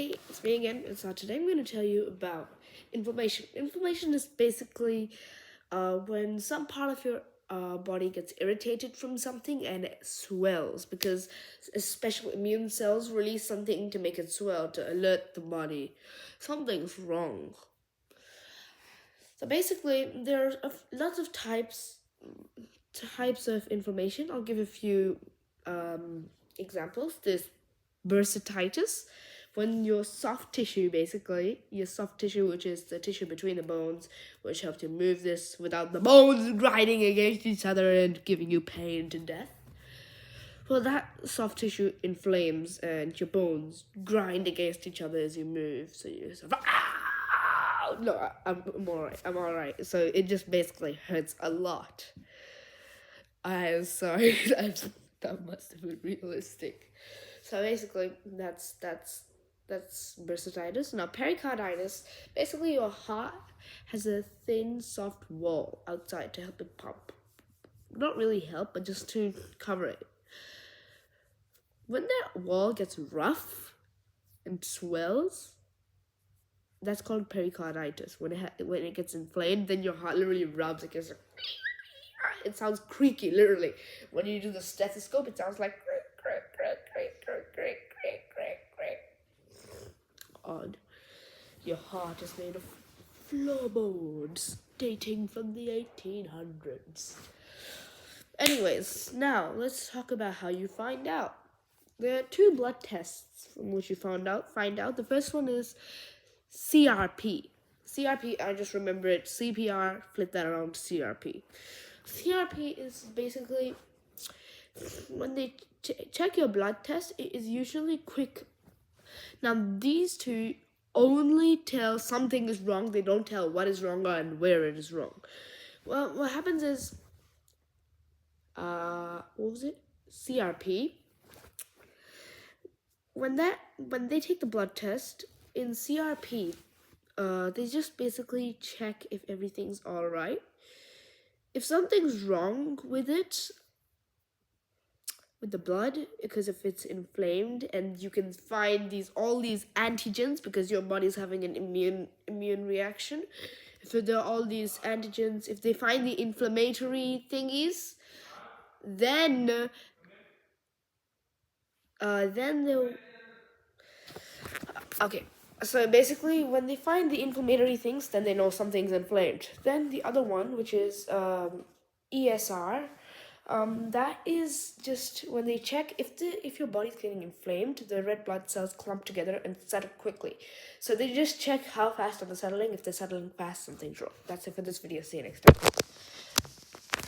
Hey, it's me again. So today I'm going to tell you about inflammation. Inflammation is basically when some part of your body gets irritated from something and it swells because special immune cells release something to make it swell to alert the body something's wrong. So basically, there's lots of types of inflammation. I'll give a few examples. There's bursitis, when your soft tissue, which is the tissue between the bones, which helps you move this without the bones grinding against each other and giving you pain to death. Well, that soft tissue inflames and your bones grind against each other as you move. So you sort of, no, I'm alright. So it just basically hurts a lot. I'm sorry, that must have been realistic. So basically, that's bursitis. Now, pericarditis, basically your heart has a thin, soft wall outside to help it pump. Not really help, but just to cover it. When that wall gets rough and swells, that's called pericarditis. When it gets inflamed, then your heart literally rubs against it. It sounds creaky, literally. When you do the stethoscope, it sounds like odd. Your heart is made of floorboards dating from the 1800s. Anyways, now let's talk about how you find out. There are 2 blood tests from which you find out. The first one is CRP. CRP, I just remember it. CPR, flip that around to CRP. CRP is basically when they check your blood test, it is usually quick. Now, these 2 only tell something is wrong. They don't tell what is wrong and where it is wrong. Well, what happens is, CRP. When they take the blood test in CRP, they just basically check if everything's all right. If something's wrong with it, with the blood, because if it's inflamed, and you can find all these antigens because your body's having an immune reaction. If there are all these antigens, if they find the inflammatory thingies, then they'll. Okay. So basically, when they find the inflammatory things, then they know something's inflamed. Then the other one, which is ESR, that is just when they check if your body's getting inflamed, the red blood cells clump together and settle quickly. So they just check how fast are they settling. If they're settling fast, something's wrong. That's it for this video. See you next time.